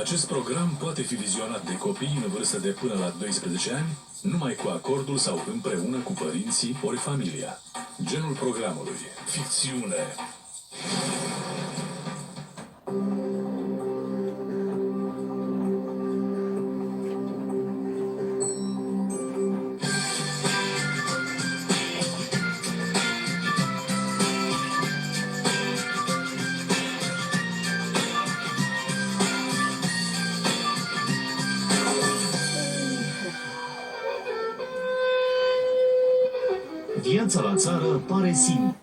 Acest program poate fi vizionat de copii în vârstă de până la 12 ani, numai cu acordul sau împreună cu părinții ori familia. Genul programului: ficțiune. Viața la țară pare simplă.